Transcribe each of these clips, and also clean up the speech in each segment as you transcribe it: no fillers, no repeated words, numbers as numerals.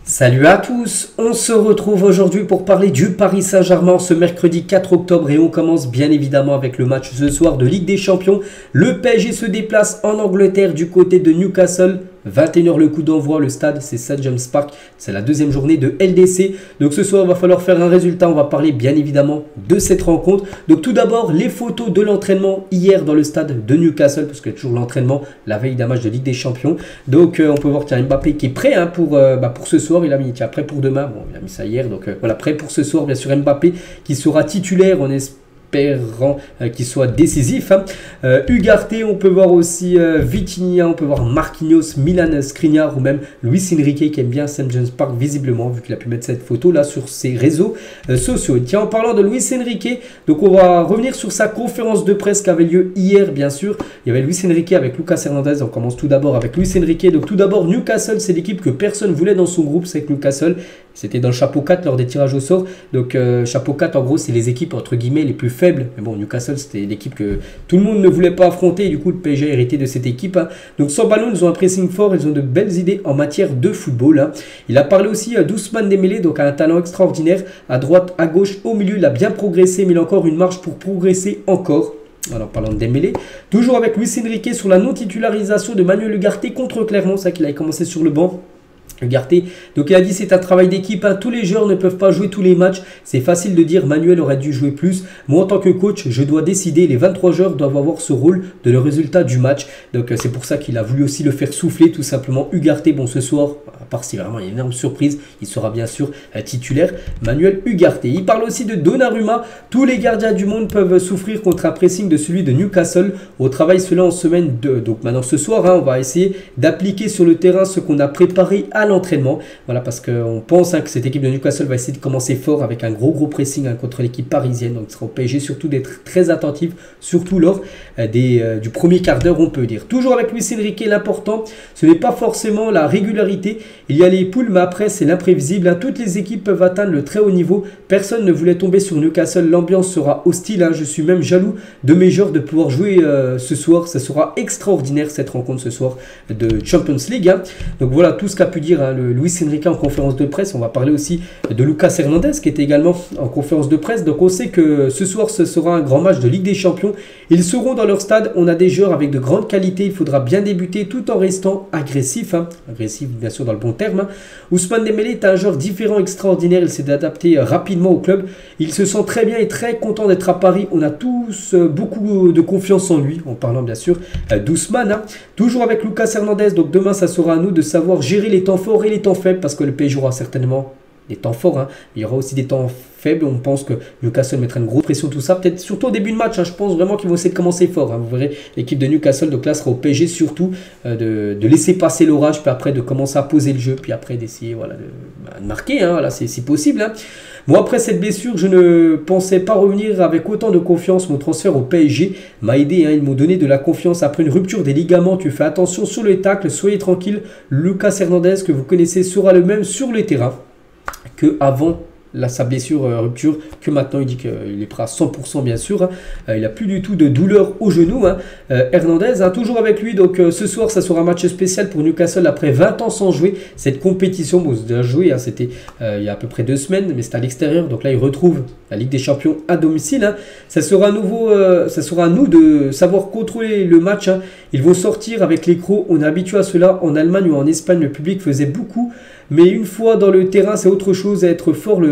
Salut à tous, on se retrouve aujourd'hui pour parler du Paris Saint-Germain ce mercredi 4 octobre et on commence bien évidemment avec le match ce soir de Ligue des Champions. Le PSG se déplace en Angleterre du côté de Newcastle. 21h le coup d'envoi, le stade c'est St James Park, c'est la deuxième journée de LDC. Donc ce soir il va falloir faire un résultat, on va parler bien évidemment de cette rencontre. Donc tout d'abord les photos de l'entraînement hier dans le stade de Newcastle, parce qu'il y a toujours l'entraînement la veille d'un match de Ligue des Champions. Donc on peut voir qu'il y a Mbappé qui est prêt pour ce soir, il a mis prêt pour demain, bon il a mis ça hier, donc voilà, prêt pour ce soir bien sûr. Mbappé qui sera titulaire, on espérant qu'il soit décisif. Ugarte, on peut voir aussi Vitinha, on peut voir Marquinhos, Milan Skriniar ou même Luis Enrique qui aime bien St James Park visiblement, vu qu'il a pu mettre cette photo là sur ses réseaux sociaux. Et tiens, en parlant de Luis Enrique, donc on va revenir sur sa conférence de presse qui avait lieu hier bien sûr. Il y avait Luis Enrique avec Lucas Hernandez. On commence tout d'abord avec Luis Enrique. Donc tout d'abord Newcastle, c'est l'équipe que personne voulait dans son groupe, c'est que Newcastle, c'était dans le chapeau 4 lors des tirages au sort. Donc chapeau 4 en gros c'est les équipes entre guillemets les plus faibles. Mais bon, Newcastle c'était l'équipe que tout le monde ne voulait pas affronter et du coup le PSG a hérité de cette équipe. Donc sans ballon, ils ont un pressing fort, ils ont de belles idées en matière de football. Il a parlé aussi d'Ousmane Dembélé, donc un talent extraordinaire. À droite, à gauche, au milieu, il a bien progressé, mais il a encore une marge pour progresser encore. Alors parlant de Dembélé, toujours avec Luis Enrique sur la non-titularisation de Manuel Ugarte contre Clermont, c'est ça qu'il avait commencé sur le banc. Ugarte, donc il a dit c'est un travail d'équipe, tous les joueurs ne peuvent pas jouer tous les matchs, c'est facile de dire Manuel aurait dû jouer plus, moi en tant que coach je dois décider, les 23 joueurs doivent avoir ce rôle de le résultat du match, donc c'est pour ça qu'il a voulu aussi le faire souffler tout simplement. Ugarte, bon ce soir, à part si vraiment il y a une énorme surprise, il sera bien sûr titulaire, Manuel Ugarte. Il parle aussi de Donnarumma, tous les gardiens du monde peuvent souffrir contre un pressing de celui de Newcastle, au travail cela en semaine 2, donc maintenant ce soir on va essayer d'appliquer sur le terrain ce qu'on a préparé à l'entraînement, voilà, parce qu'on pense que cette équipe de Newcastle va essayer de commencer fort avec un gros pressing contre l'équipe parisienne, donc il sera au PSG surtout d'être très attentif, surtout lors du premier quart d'heure on peut dire. Toujours avec Luis Enrique, l'important ce n'est pas forcément la régularité, il y a les poules mais après c'est l'imprévisible, toutes les équipes peuvent atteindre le très haut niveau, personne ne voulait tomber sur Newcastle, l'ambiance sera hostile, je suis même jaloux de mes joueurs de pouvoir jouer ce soir, ça sera extraordinaire cette rencontre ce soir de Champions League, donc voilà tout ce qu'a pu dire le Luis Enrique en conférence de presse. On va parler aussi de Lucas Hernandez qui était également en conférence de presse. Donc on sait que ce soir ce sera un grand match de Ligue des Champions. Ils seront dans leur stade, on a des joueurs avec de grandes qualités, il faudra bien débuter tout en restant agressif, agressif bien sûr dans le bon terme. Ousmane Dembélé est un joueur différent, extraordinaire, il s'est adapté rapidement au club, il se sent très bien et très content d'être à Paris, on a tous beaucoup de confiance en lui, en parlant bien sûr d'Ousmane. Toujours avec Lucas Hernandez, donc demain ça sera à nous de savoir gérer les temps forts et les temps faibles, parce que le PSG aura certainement des temps forts, il y aura aussi des temps faibles, on pense que Newcastle mettra une grosse pression, tout ça, peut-être surtout au début de match, je pense vraiment qu'ils vont essayer de commencer fort, vous verrez l'équipe de Newcastle, donc là sera au PSG surtout de laisser passer l'orage, puis après de commencer à poser le jeu, puis après d'essayer voilà, de marquer, voilà, c'est si possible. Moi après cette blessure, je ne pensais pas revenir avec autant de confiance, mon transfert au PSG m'a aidé, ils m'ont donné de la confiance après une rupture des ligaments, tu fais attention sur le tacle, soyez tranquille, Lucas Hernandez que vous connaissez sera le même sur le terrain que avant sa blessure rupture, que maintenant il dit qu'il est prêt à 100% bien sûr, il n'a plus du tout de douleur au genou, Hernandez, toujours avec lui, donc ce soir ça sera un match spécial pour Newcastle après 20 ans sans jouer, cette compétition, bon c'est déjà joué, c'était il y a à peu près 2 semaines, mais c'est à l'extérieur, donc là il retrouve la Ligue des Champions à domicile, ça sera à nouveau, ça sera à nous de savoir contrôler le match, ils vont sortir avec les crocs, on est habitué à cela, en Allemagne ou en Espagne le public faisait beaucoup, mais une fois dans le terrain, c'est autre chose, être fort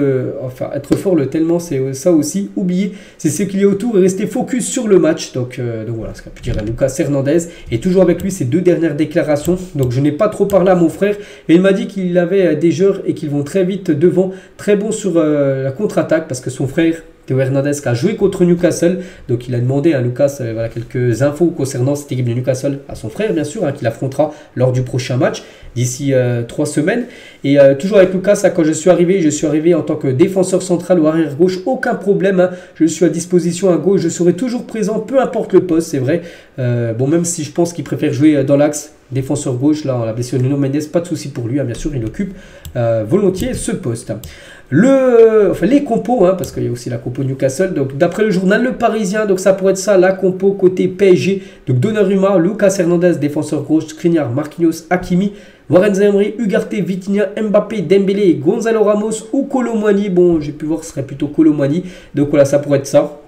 tellement c'est ça aussi, oublier, c'est ce qu'il y a autour et rester focus sur le match. Donc voilà ce qu'a pu dire Lucas Hernandez. Et toujours avec lui, ces 2 dernières déclarations. Donc je n'ai pas trop parlé à mon frère, mais il m'a dit qu'il avait des joueurs et qu'ils vont très vite devant, très bon sur la contre-attaque, parce que son frère Théo Hernandez qui a joué contre Newcastle, donc il a demandé à Lucas voilà, quelques infos concernant cette équipe de Newcastle à son frère bien sûr, qu'il affrontera lors du prochain match d'ici 3 semaines. Et toujours avec Lucas, quand je suis arrivé en tant que défenseur central ou arrière gauche, aucun problème, je suis à disposition à gauche, je serai toujours présent peu importe le poste, c'est vrai, bon même si je pense qu'il préfère jouer dans l'axe, défenseur gauche, là, on la blessure de Nuno Mendes, pas de souci pour lui, hein, bien sûr, il occupe volontiers ce poste. Les compos, hein, parce qu'il y a aussi la compo Newcastle. Donc, d'après le journal Le Parisien, donc ça pourrait être ça, la compo côté PSG. Donc, Donnarumma, Lucas Hernandez, défenseur gauche, Skriniar, Marquinhos, Hakimi, Warren Zaïre, Ugarte, Vitinha, Mbappé, Dembélé, Gonzalo Ramos ou Kolo Muani. Bon, j'ai pu voir que ce serait plutôt Kolo Muani. Donc, voilà, ça pourrait être ça.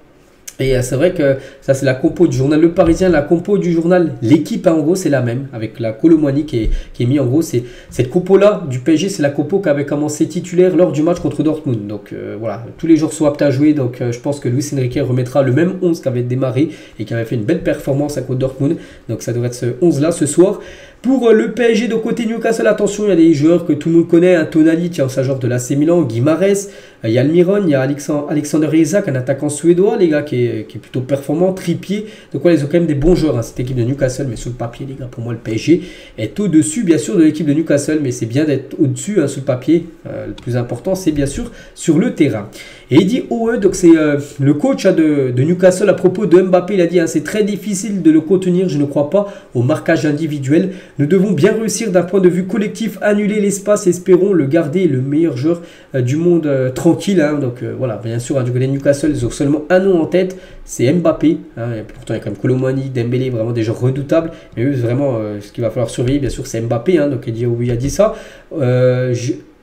Et c'est vrai que ça, c'est la compo du journal Le Parisien. La compo du journal L'équipe, hein, en gros, c'est la même. Avec la Kolo Muani qui est mis, en gros, c'est cette compo-là du PSG, c'est la compo qui avait commencé titulaire lors du match contre Dortmund. Donc voilà, tous les joueurs sont aptes à jouer. Donc je pense que Luis Enrique remettra le même 11 qui avait démarré et qui avait fait une belle performance à contre Dortmund. Donc ça devrait être ce 11-là ce soir. Pour le PSG de côté Newcastle, attention, il y a des joueurs que tout le monde connaît, hein, Tonali, tiens, ça genre de l'AC Milan, Guimarães, il y a Almiron, il y a Alexander Isak, un attaquant suédois, les gars, qui est plutôt performant, Trippier. Donc voilà, ils ont quand même des bons joueurs, hein, cette équipe de Newcastle, mais sur le papier, les gars, pour moi, le PSG est au-dessus, bien sûr, de l'équipe de Newcastle, mais c'est bien d'être au-dessus, hein, sur le papier. Le plus important, c'est bien sûr sur le terrain. Et Eddie Howe, donc c'est le coach, hein, de Newcastle, à propos de Mbappé, il a dit, hein, c'est très difficile de le contenir, je ne crois pas au marquage individuel. Nous devons bien réussir d'un point de vue collectif, annuler l'espace, espérons le garder, le meilleur joueur du monde tranquille. Hein. Donc voilà, bien sûr, hein, du côté de Newcastle, ils ont seulement un nom en tête, c'est Mbappé. Hein, et pourtant, il y a quand même Kolo Muani, Dembélé, vraiment des joueurs redoutables. Mais eux, vraiment, ce qu'il va falloir surveiller, bien sûr, c'est Mbappé. Hein, donc il a dit ça.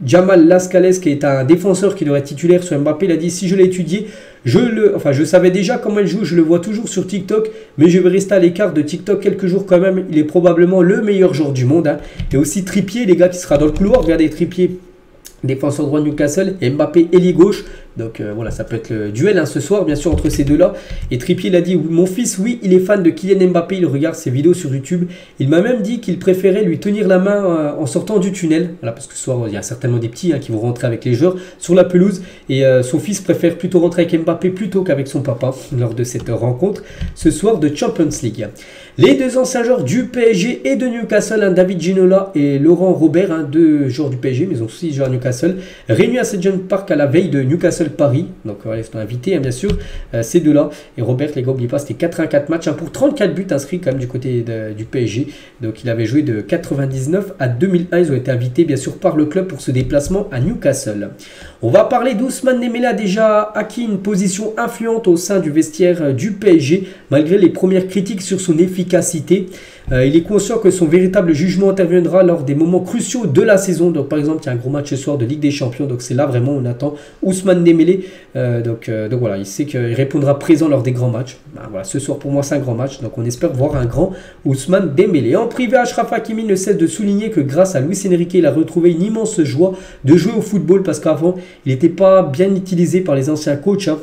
Jamal Lascales, qui est un défenseur qui devrait être titulaire sur Mbappé, il a dit, si je l'ai étudié, je savais déjà comment il joue, je le vois toujours sur TikTok, mais je vais rester à l'écart de TikTok quelques jours quand même. Il est probablement le meilleur joueur du monde. Hein. Et aussi Trippier, les gars, qui sera dans le couloir. Regardez Trippier, défenseur droit de Newcastle, et Mbappé, ailier gauche. Donc voilà, ça peut être le duel, hein, ce soir, bien sûr, entre ces deux-là. Et Trippier, il a dit, mon fils, oui, il est fan de Kylian Mbappé, il regarde ses vidéos sur YouTube. Il m'a même dit qu'il préférait lui tenir la main en sortant du tunnel. Voilà, parce que ce soir, il y a certainement des petits, hein, qui vont rentrer avec les joueurs sur la pelouse. Et son fils préfère plutôt rentrer avec Mbappé plutôt qu'avec son papa lors de cette rencontre ce soir de Champions League. Les deux anciens joueurs du PSG et de Newcastle, hein, David Ginola et Laurent Robert, hein, deux joueurs du PSG, mais ils ont aussi joué à Newcastle, réunis à St. James Park à la veille de Newcastle Paris. Donc voilà, ils sont invités, hein, bien sûr, ces deux-là. Et Robert, les gars, n'oubliez pas, c'était 84 matchs, hein, pour 34 buts inscrits quand même du côté du PSG. Donc il avait joué de 99 à 2001. Ils ont été invités, bien sûr, par le club pour ce déplacement à Newcastle. On va parler d'Ousmane Dembélé, a déjà acquis une position influente au sein du vestiaire du PSG, malgré les premières critiques sur son efficacité. Il est conscient que son véritable jugement interviendra lors des moments cruciaux de la saison. Donc par exemple, il y a un gros match ce soir de Ligue des Champions. Donc c'est là vraiment on attend Ousmane Dembélé. Donc voilà, il sait qu'il répondra présent lors des grands matchs. Voilà, ce soir pour moi c'est un grand match. Donc on espère voir un grand Ousmane Dembélé. En privé, Achraf Hakimi ne cesse de souligner que grâce à Luis Enrique, il a retrouvé une immense joie de jouer au football, parce qu'avant il n'était pas bien utilisé par les anciens coachs. Hein.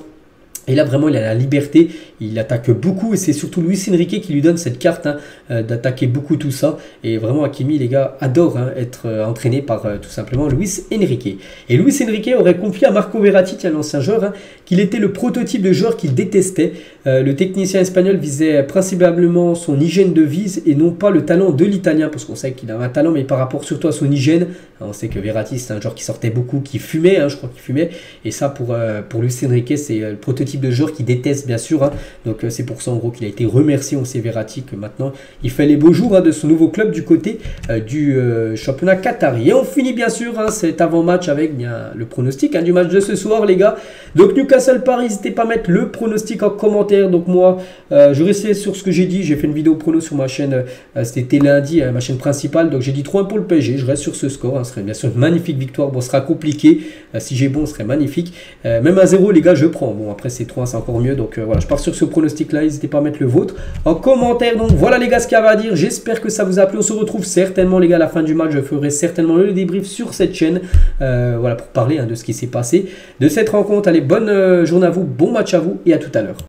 Et là, vraiment, il a la liberté, il attaque beaucoup et c'est surtout Luis Enrique qui lui donne cette carte, hein, d'attaquer beaucoup tout ça. Et vraiment, Hakimi, les gars, adore, hein, être entraîné par tout simplement Luis Enrique. Et Luis Enrique aurait confié à Marco Verratti, l'ancien joueur, hein, qu'il était le prototype de joueur qu'il détestait. Le technicien espagnol visait principalement son hygiène de vie et non pas le talent de l'Italien, parce qu'on sait qu'il a un talent, mais par rapport surtout à son hygiène. On sait que Verratti, c'est un joueur qui sortait beaucoup, qui fumait, hein, je crois qu'il fumait. Et ça, pour Luis Enrique, c'est le prototype de joueur qu'il déteste, bien sûr. Hein. Donc c'est pour ça, en gros, qu'il a été remercié. On sait Verratti que maintenant, il fait les beaux jours, hein, de son nouveau club du côté du championnat qatari. Et on finit, bien sûr, hein, cet avant-match avec bien le pronostic, hein, du match de ce soir, les gars. Donc Newcastle-Paris, n'hésitez pas à mettre le pronostic en commentaire. Donc moi, je restais sur ce que j'ai dit. J'ai fait une vidéo prono sur ma chaîne, c'était lundi, ma chaîne principale. Donc j'ai dit 3-1 pour le PSG. Je reste sur ce score. Hein. Ce serait bien sûr une magnifique victoire. Bon, ce sera compliqué. Si j'ai bon, ce serait magnifique. Même à 0, les gars, je prends. Bon, après, c'est 3, c'est encore mieux. Donc voilà, je pars sur ce pronostic-là. N'hésitez pas à mettre le vôtre en commentaire. Donc voilà, les gars, ce qu'il y avait à dire. J'espère que ça vous a plu. On se retrouve certainement, les gars, à la fin du match. Je ferai certainement le débrief sur cette chaîne. Voilà, pour parler, hein, de ce qui s'est passé de cette rencontre. Allez, bonne journée à vous. Bon match à vous et à tout à l'heure.